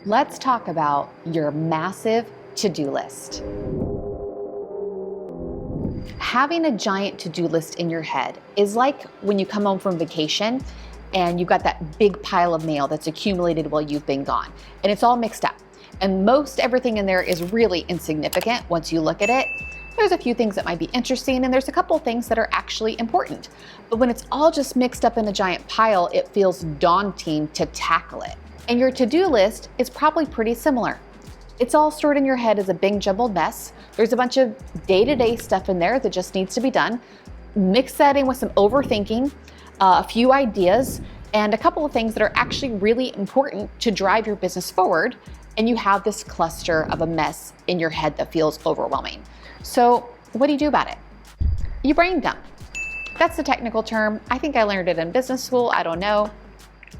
Let's talk about your massive to-do list. Having a giant to-do list in your head is like when you come home from vacation and you've got that big pile of mail that's accumulated while you've been gone, and it's all mixed up. And most everything in there is really insignificant once you look at it. There's a few things that might be interesting, and there's a couple things that are actually important. But when it's all just mixed up in a giant pile, it feels daunting to tackle it. And your to-do list is probably pretty similar. It's all stored in your head as a big jumbled mess. There's a bunch of day-to-day stuff in there that just needs to be done. Mix that in with some overthinking, a few ideas, and a couple of things that are actually really important to drive your business forward. And you have this cluster of a mess in your head that feels overwhelming. So what do you do about it? You brain dump. That's the technical term. I think I learned it in business school, I don't know.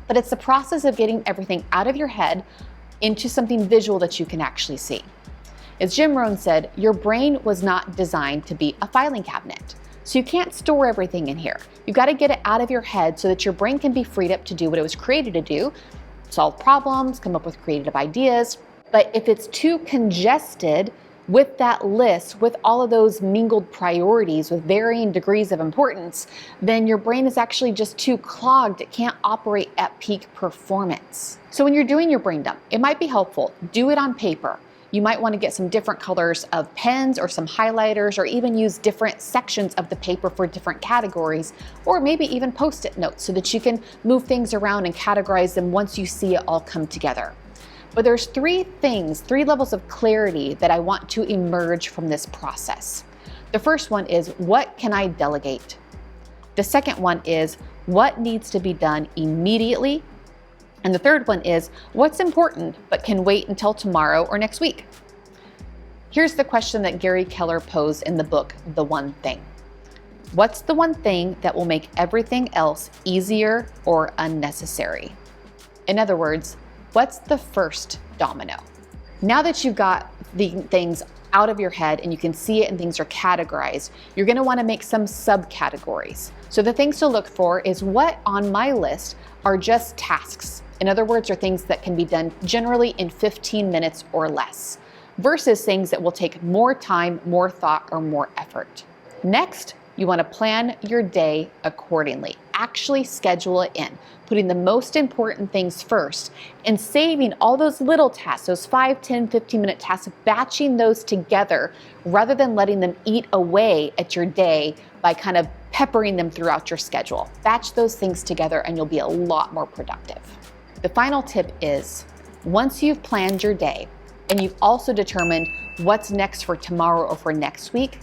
But it's the process of getting everything out of your head into something visual that you can actually see. As Jim Rohn said, your brain was not designed to be a filing cabinet. So you can't store everything in here. You've got to get it out of your head so that your brain can be freed up to do what it was created to do, solve problems, come up with creative ideas. But if it's too congested with that list, with all of those mingled priorities with varying degrees of importance, then your brain is actually just too clogged. It can't operate at peak performance. So when you're doing your brain dump, it might be helpful. Do it on paper. You might want to get some different colors of pens or some highlighters, or even use different sections of the paper for different categories, or maybe even post-it notes so that you can move things around and categorize them once you see it all come together. But there's three levels of clarity that I want to emerge from this process. The first one is, what can I delegate? The second one is, what needs to be done immediately? And the third one is, what's important but can wait until tomorrow or next week? Here's the question that Gary Keller posed in the book, The One Thing. What's the one thing that will make everything else easier or unnecessary? In other words, what's the first domino? Now that you've got the things out of your head and you can see it and things are categorized, you're going to want to make some subcategories. So the things to look for is, what on my list are just tasks. In other words, are things that can be done generally in 15 minutes or less, versus things that will take more time, more thought, or more effort. Next, you want to plan your day accordingly. Actually schedule it in, putting the most important things first and saving all those little tasks, those 5, 10, 15-minute tasks, batching those together rather than letting them eat away at your day by kind of peppering them throughout your schedule. Batch those things together and you'll be a lot more productive. The final tip is, once you've planned your day and you've also determined what's next for tomorrow or for next week,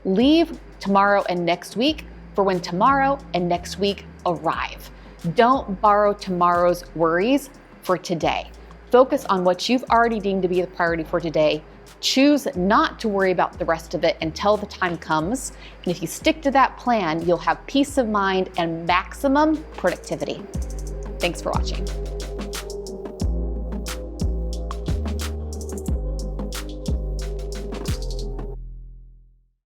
leave tomorrow and next week for when tomorrow and next week arrive. Don't borrow tomorrow's worries for today. Focus on what you've already deemed to be the priority for today. Choose not to worry about the rest of it until the time comes. And if you stick to that plan, you'll have peace of mind and maximum productivity. Thanks for watching.